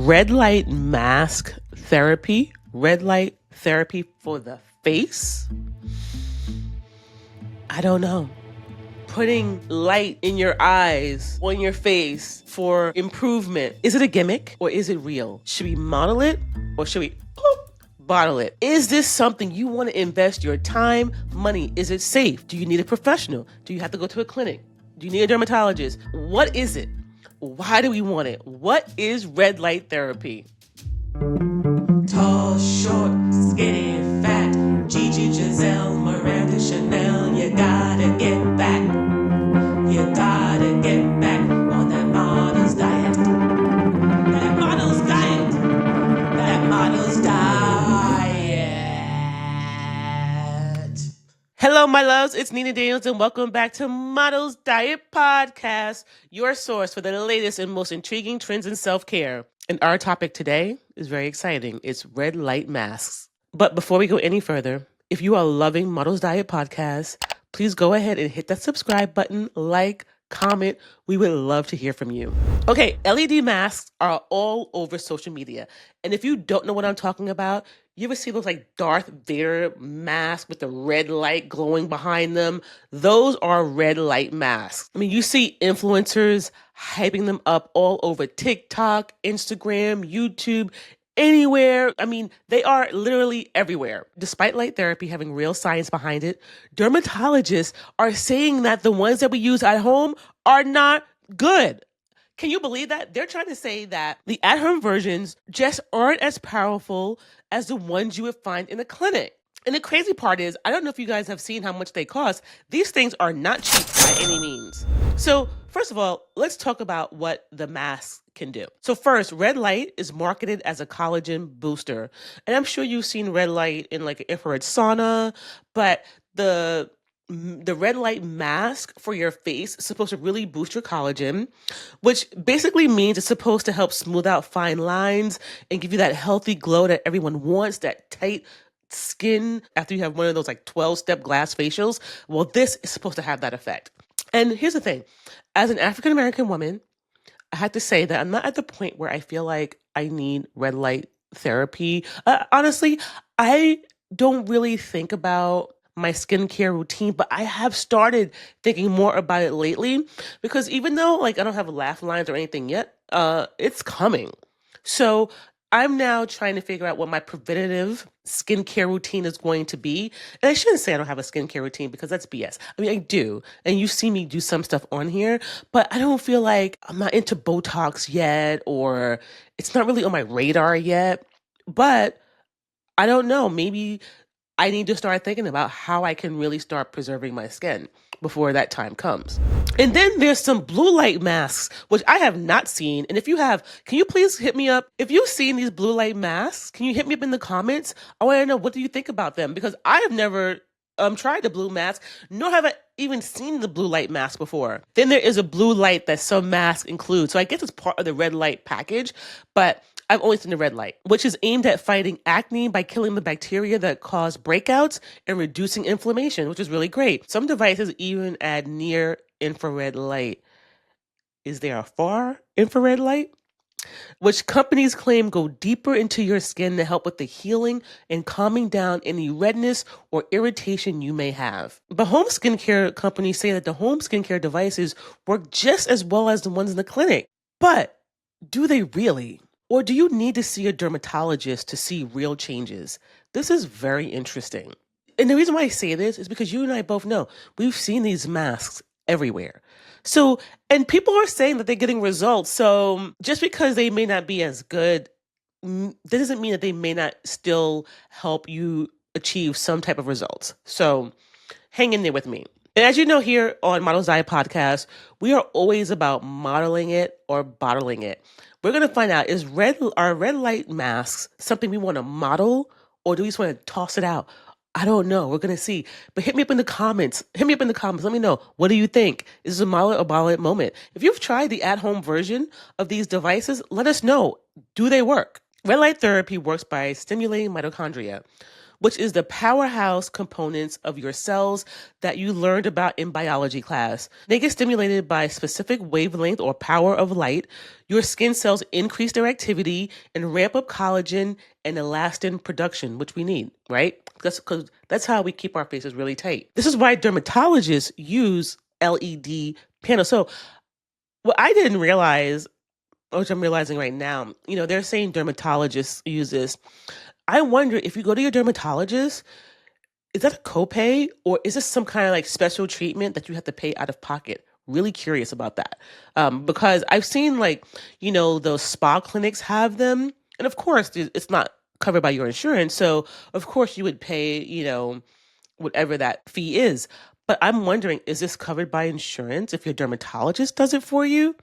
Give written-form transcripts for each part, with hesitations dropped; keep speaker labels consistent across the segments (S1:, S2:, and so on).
S1: red light mask therapy, red light therapy for the face. I don't know. Putting light in your eyes, on your face for improvement. Is it a gimmick or is it real? Should we model it or should we bottle it? Is this something you want to invest your time, money? Is it safe? Do you need a professional? Do you have to go to a clinic? Do you need a dermatologist? What is it? Why do we want it? What is red light therapy?
S2: Tall, short, skinny, fat, Gigi, Giselle, Miranda, Chanel, you gotta get back. You gotta get back on that model's diet. That model's diet. That model's diet.
S1: Hello, my loves. It's Nina Daniels, and welcome back to Models Diet Podcast, your source for the latest and most intriguing trends in self-care. And our topic today is very exciting. It's red light masks. But before we go any further, if you are loving Models Diet Podcast, please go ahead and hit that subscribe button, like, comment. We would love to hear from you. Okay, LED masks are all over social media. And if you don't know what I'm talking about, you ever see those like Darth Vader masks with the red light glowing behind them? Those are red light masks. I mean, you see influencers hyping them up all over TikTok, Instagram, YouTube, anywhere. I mean, they are literally everywhere. Despite light therapy having real science behind it, dermatologists are saying that the ones that we use at home are not good. Can you believe that? They're trying to say that the at-home versions just aren't as powerful as the ones you would find in a clinic. And the crazy part is, I don't know if you guys have seen how much they cost. These things are not cheap by any means. So first of all, let's talk about what the mask can do. So first, red light is marketed as a collagen booster. And I'm sure you've seen red light in like an infrared sauna, but the red light mask for your face is supposed to really boost your collagen, which basically means it's supposed to help smooth out fine lines and give you that healthy glow that everyone wants, that tight skin after you have one of those like 12-step glass facials. Well, this is supposed to have that effect. And here's the thing. As an African-American woman, I have to say that I'm not at the point where I feel like I need red light therapy. Honestly, I don't really think about my skincare routine, but I have started thinking more about it lately because even though like I don't have laugh lines or anything yet, it's coming. So I'm now trying to figure out what my preventative skincare routine is going to be. And I shouldn't say I don't have a skincare routine because that's BS. I mean, I do. And you see me do some stuff on here, but I don't feel like I'm not into Botox yet, or it's not really on my radar yet. But I don't know. Maybe I need to start thinking about how I can really start preserving my skin before that time comes. And then there's some blue light masks, which I have not seen. And if you have, can you please hit me up? If you've seen these blue light masks, can you hit me up in the comments? I want to know, what do you think about them? Because I have never tried the blue mask, nor have I even seen the blue light mask before. Then there is a blue light that some masks include. So I guess it's part of the red light package, but I've only seen the red light, which is aimed at fighting acne by killing the bacteria that cause breakouts and reducing inflammation, which is really great. Some devices even add near infrared light. Is there a far infrared light? Which companies claim go deeper into your skin to help with the healing and calming down any redness or irritation you may have. But home skincare companies say that the home skincare devices work just as well as the ones in the clinic. But do they really? Or do you need to see a dermatologist to see real changes? This is very interesting. And the reason why I say this is because you and I both know we've seen these masks everywhere. So, and people are saying that they're getting results. So just because they may not be as good, that doesn't mean that they may not still help you achieve some type of results. So hang in there with me. And as you know, here on Models Diet Podcast, we are always about modeling it or bottling it. We're going to find out, are red light masks something we want to model, or do we just want to toss it out? I don't know. We're going to see. But hit me up in the comments. Let me know. What do you think? Is this a model or bottle it moment? If you've tried the at-home version of these devices, let us know. Do they work? Red light therapy works by stimulating mitochondria, which is the powerhouse components of your cells that you learned about in biology class. They get stimulated by specific wavelength or power of light. Your skin cells increase their activity and ramp up collagen and elastin production, which we need, right? That's how we keep our faces really tight. This is why dermatologists use LED panels. So what I didn't realize, which I'm realizing right now, they're saying dermatologists use this. I wonder if you go to your dermatologist, is that a copay or is this some kind of like special treatment that you have to pay out of pocket? Really curious about that. Because I've seen those spa clinics have them. And of course, it's not covered by your insurance. So of course you would pay, whatever that fee is. But I'm wondering, is this covered by insurance if your dermatologist does it for you?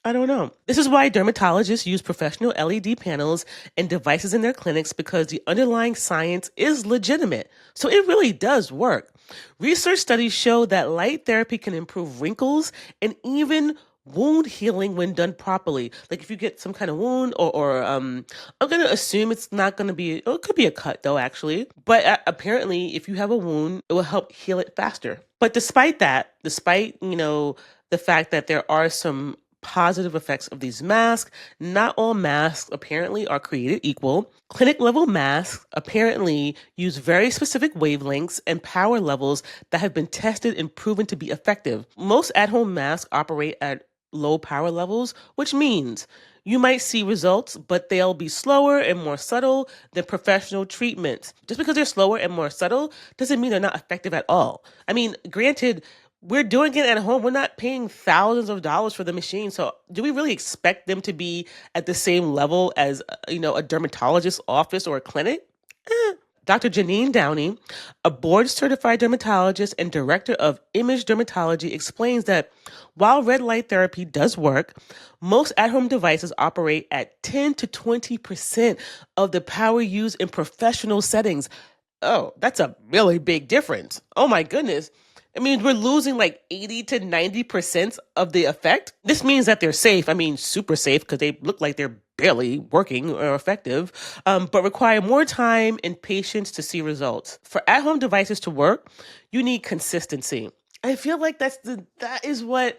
S1: I don't know. This is why dermatologists use professional LED panels and devices in their clinics because the underlying science is legitimate. So it really does work. Research studies show that light therapy can improve wrinkles and even wound healing when done properly. Like if you get some kind of wound or I'm going to assume it's not going to be, it could be a cut though, actually. But apparently if you have a wound, it will help heal it faster. But despite that, the fact that there are some positive effects of these masks, not all masks apparently are created equal. Clinic level masks apparently use very specific wavelengths and power levels that have been tested and proven to be effective. Most at-home masks operate at low power levels, which means you might see results, but they'll be slower and more subtle than professional treatments. Just because they're slower and more subtle doesn't mean they're not effective at all. I mean, granted, we're doing it at home. We're not paying thousands of dollars for the machine. So do we really expect them to be at the same level as, a dermatologist's office or a clinic? Dr. Janine Downey, a board-certified dermatologist and director of Image Dermatology, explains that while red light therapy does work, most at-home devices operate at 10 to 20% of the power used in professional settings. Oh, that's a really big difference. Oh my goodness. I mean, we're losing like 80 to 90% of the effect. This means that they're safe. I mean, super safe because they look like they're barely working or effective, but require more time and patience to see results. For at-home devices to work, you need consistency. I feel like that is what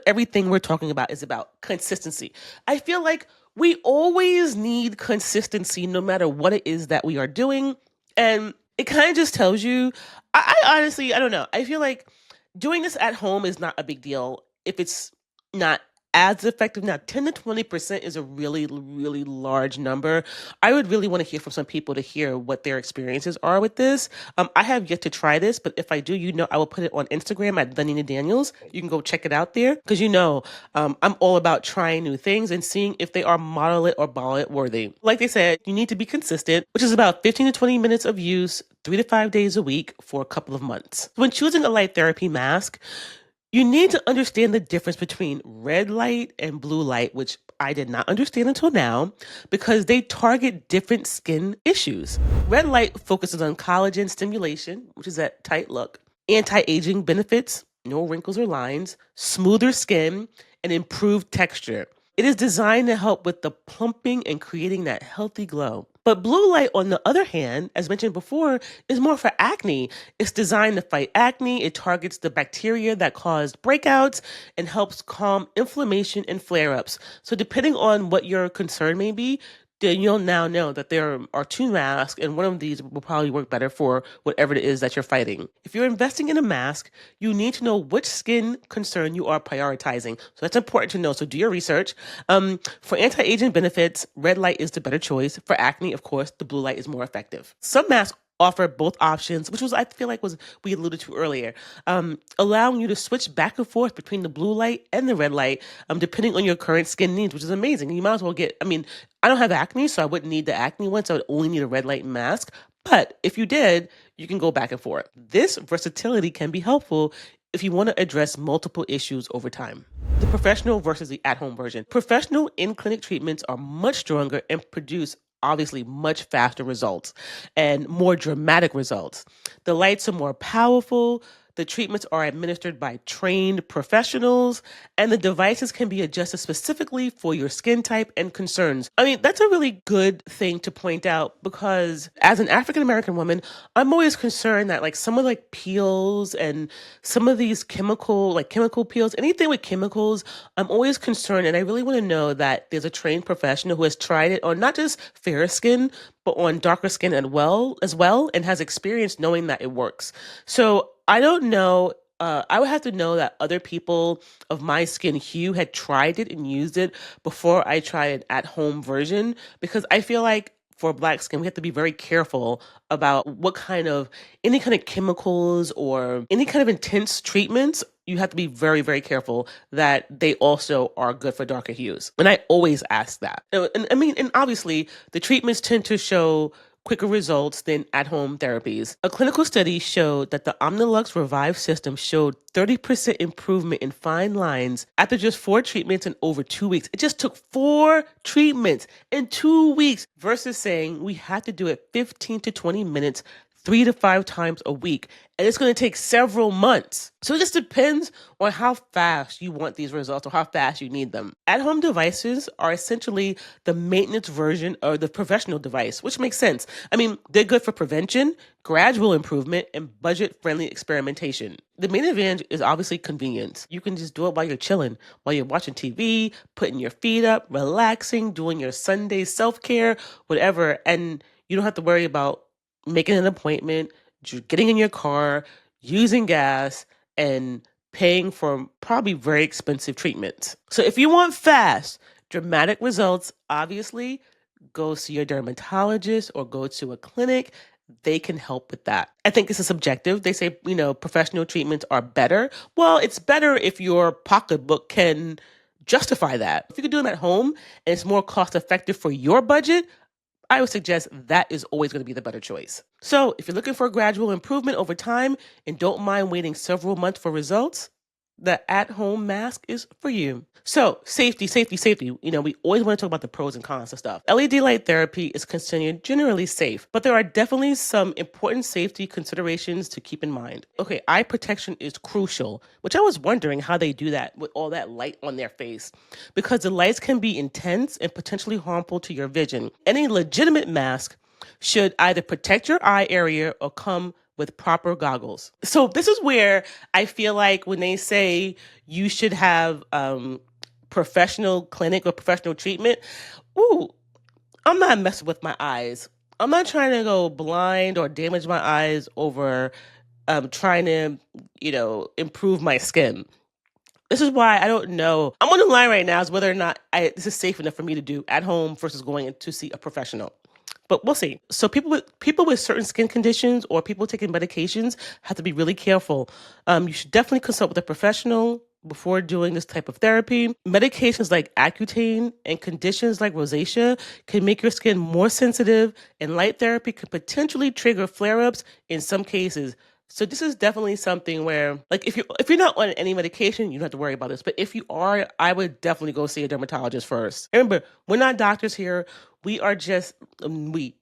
S1: everything we're talking about is about, consistency. I feel like we always need consistency no matter what it is that we are doing. And it kind of just tells you, I honestly, I don't know. I feel like doing this at home is not a big deal if it's not as effective. Now, 10 to 20% is a really, really large number. I would really want to hear from some people to hear what their experiences are with this. I have yet to try this, but if I do, I will put it on Instagram at Nina Daniels. You can go check it out there because I'm all about trying new things and seeing if they are model it or ball it worthy. Like they said, you need to be consistent, which is about 15 to 20 minutes of use 3 to 5 days a week for a couple of months. When choosing a light therapy mask, you need to understand the difference between red light and blue light, which I did not understand until now because they target different skin issues. Red light focuses on collagen stimulation, which is that tight look, anti-aging benefits, no wrinkles or lines, smoother skin, and improved texture. It is designed to help with the plumping and creating that healthy glow. But blue light, on the other hand, as mentioned before, is more for acne. It's designed to fight acne. It targets the bacteria that cause breakouts and helps calm inflammation and flare-ups. So depending on what your concern may be, then you'll now know that there are two masks and one of these will probably work better for whatever it is that you're fighting. If you're investing in a mask, you need to know which skin concern you are prioritizing. So that's important to know. So do your research. For anti-aging benefits, red light is the better choice. For acne, of course, the blue light is more effective. Some masks offer both options, which I feel like we alluded to earlier, allowing you to switch back and forth between the blue light and the red light, depending on your current skin needs, which is amazing. You might as well I don't have acne, so I wouldn't need the acne one, so I would only need a red light mask. But if you did, you can go back and forth. This versatility can be helpful if you want to address multiple issues over time. The professional versus the at-home version. Professional in-clinic treatments are much stronger and produce obviously much faster results and more dramatic results. The lights are more powerful, the treatments are administered by trained professionals, and the devices can be adjusted specifically for your skin type and concerns. I mean, that's a really good thing to point out because as an African American woman, I'm always concerned that like some of like peels and some of these chemical peels, anything with chemicals, I'm always concerned, and I really want to know that there's a trained professional who has tried it on not just fair skin, but on darker skin as well, and has experience knowing that it works. So I don't know. I would have to know that other people of my skin hue had tried it and used it before I try an at-home version, because I feel like for black skin, we have to be very careful about any kind of chemicals or any kind of intense treatments. You have to be very, very careful that they also are good for darker hues. And I always ask that. And obviously, the treatments tend to show quicker results than at-home therapies. A clinical study showed that the Omnilux Revive system showed 30% improvement in fine lines after just 4 treatments in over 2 weeks. It just took 4 treatments in 2 weeks versus saying we had to do it 15 to 20 minutes 3 to 5 times a week, and it's going to take several months. So it just depends on how fast you want these results or how fast you need them. At-home devices are essentially the maintenance version of the professional device, which makes sense. I mean, they're good for prevention, gradual improvement, and budget-friendly experimentation. The main advantage is obviously convenience. You can just do it while you're chilling, while you're watching TV, putting your feet up, relaxing, doing your Sunday self-care, whatever, and you don't have to worry about making an appointment, getting in your car, using gas, and paying for probably very expensive treatments. So if you want fast, dramatic results, obviously, go see your dermatologist or go to a clinic. They can help with that. I think this is subjective. They say, professional treatments are better. Well, it's better if your pocketbook can justify that. If you can do them at home and it's more cost effective for your budget, I would suggest that is always going to be the better choice. So if you're looking for a gradual improvement over time and don't mind waiting several months for results, the at-home mask is for you. So safety, safety, safety. We always want to talk about the pros and cons of stuff. LED light therapy is considered generally safe, but there are definitely some important safety considerations to keep in mind. Okay, eye protection is crucial, which I was wondering how they do that with all that light on their face, because the lights can be intense and potentially harmful to your vision. Any legitimate mask should either protect your eye area or come with proper goggles. So this is where I feel like when they say you should have professional clinic or professional treatment, ooh, I'm not messing with my eyes. I'm not trying to go blind or damage my eyes over trying to, improve my skin. This is why I don't know. I'm on the line right now is whether or not this is safe enough for me to do at home versus going to see a professional. But we'll see. So people with certain skin conditions or people taking medications have to be really careful. You should definitely consult with a professional before doing this type of therapy. Medications like Accutane and conditions like rosacea can make your skin more sensitive, and light therapy could potentially trigger flare-ups in some cases. So this is definitely something where, like, if you're not on any medication, you don't have to worry about this. But if you are, I would definitely go see a dermatologist first. Remember, we're not doctors here. We are just me.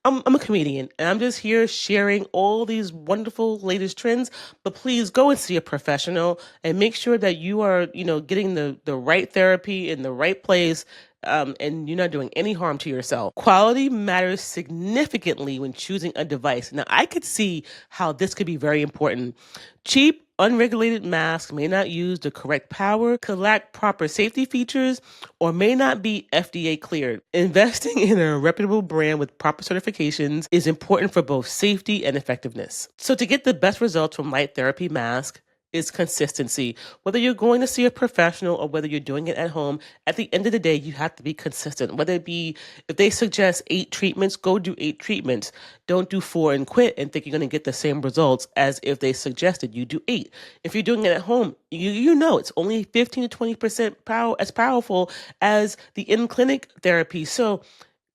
S1: I'm a comedian, and I'm just here sharing all these wonderful latest trends. But please go and see a professional and make sure that you are, getting the right therapy in the right place. And you're not doing any harm to yourself. Quality matters significantly when choosing a device. Now, I could see how this could be very important. Cheap, unregulated masks may not use the correct power, could lack proper safety features, or may not be FDA cleared. Investing in a reputable brand with proper certifications is important for both safety and effectiveness. So to get the best results from light therapy mask, is consistency. Whether you're going to see a professional or whether you're doing it at home, at the end of the day, you have to be consistent. Whether it be, if they suggest 8 treatments, go do 8 treatments. Don't do 4 and quit and think you're going to get the same results as if they suggested you do 8. If you're doing it at home, you know it's only 15 to 20% as powerful as the in-clinic therapy. So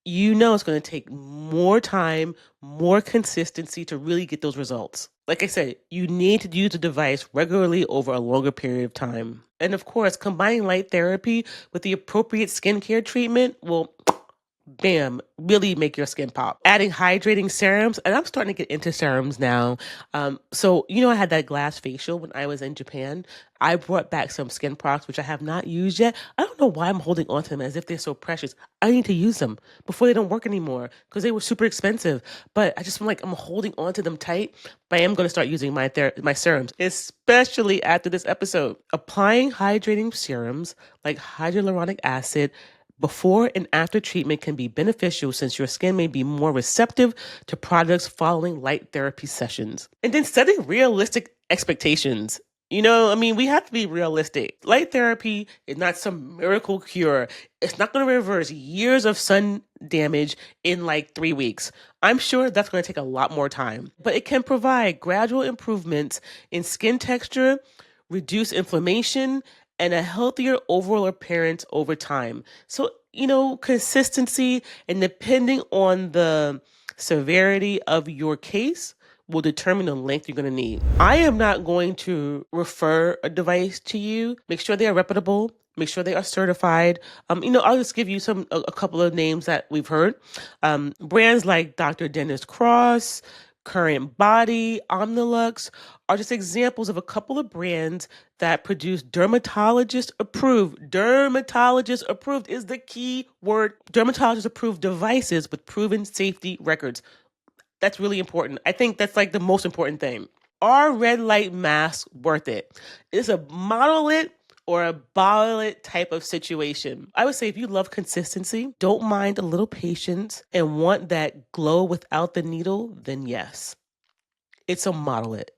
S1: it's going to take more time, more consistency to really get those results. Like I said, you need to use the device regularly over a longer period of time. And of course, combining light therapy with the appropriate skincare treatment will bam, really make your skin pop. Adding hydrating serums, and I'm starting to get into serums now. So, I had that glass facial when I was in Japan. I brought back some skin products, which I have not used yet. I don't know why I'm holding on to them as if they're so precious. I need to use them before they don't work anymore because they were super expensive. But I just feel like I'm holding on to them tight. But I am going to start using my serums, especially after this episode. Applying hydrating serums like hyaluronic acid before and after treatment can be beneficial since your skin may be more receptive to products following light therapy sessions. And then setting realistic expectations. We have to be realistic. Light therapy is not some miracle cure. It's not going to reverse years of sun damage in like 3 weeks. I'm sure that's going to take a lot more time, but it can provide gradual improvements in skin texture, reduce inflammation, and a healthier overall appearance over time. So, consistency and depending on the severity of your case will determine the length you're going to need. I am not going to refer a device to you. Make sure they are reputable. Make sure they are certified. I'll just give you a couple of names that we've heard. Brands like Dr. Dennis Cross, Current Body, Omnilux are just examples of a couple of brands that produce dermatologist approved. Dermatologist approved is the key word. Dermatologist approved devices with proven safety records. That's really important. I think that's like the most important thing. Are red light masks worth it? It's a model it or a bottle it type of situation. I would say if you love consistency, don't mind a little patience, and want that glow without the needle, then yes, it's a model it.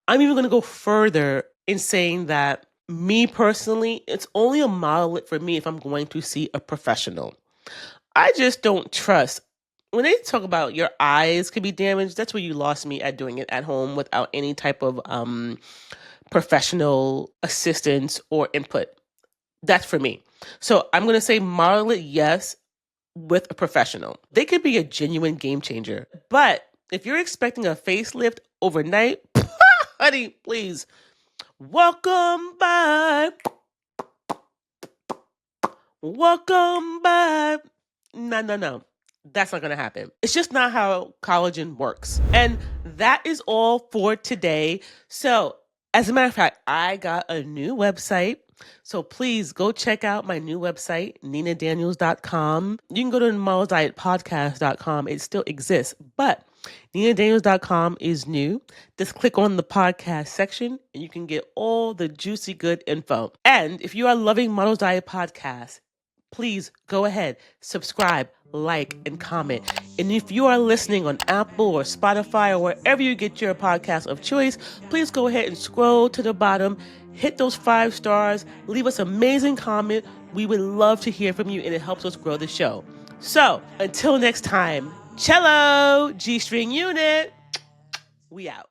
S1: I'm even going to go further in saying that me personally, it's only a model it for me if I'm going to see a professional. I just don't trust. When they talk about your eyes could be damaged, that's where you lost me at doing it at home without any type of professional assistance or input. That's for me. So I'm going to say model it, yes, with a professional. They could be a genuine game changer. But if you're expecting a facelift overnight, honey, please, welcome back. Welcome back. No. That's not going to happen. It's just not how collagen works. And that is all for today. So, as a matter of fact, I got a new website. So please go check out my new website, ninadaniels.com. You can go to modelsdietpodcast.com. It still exists, but ninadaniels.com is new. Just click on the podcast section and you can get all the juicy good info. And if you are loving Models Diet Podcast, please go ahead, subscribe, like, and comment. And if you are listening on Apple or Spotify or wherever you get your podcast of choice, please go ahead and scroll to the bottom, hit those 5 stars, leave us an amazing comment. We would love to hear from you, and it helps us grow the show. So until next time, cello, G-string unit, we out.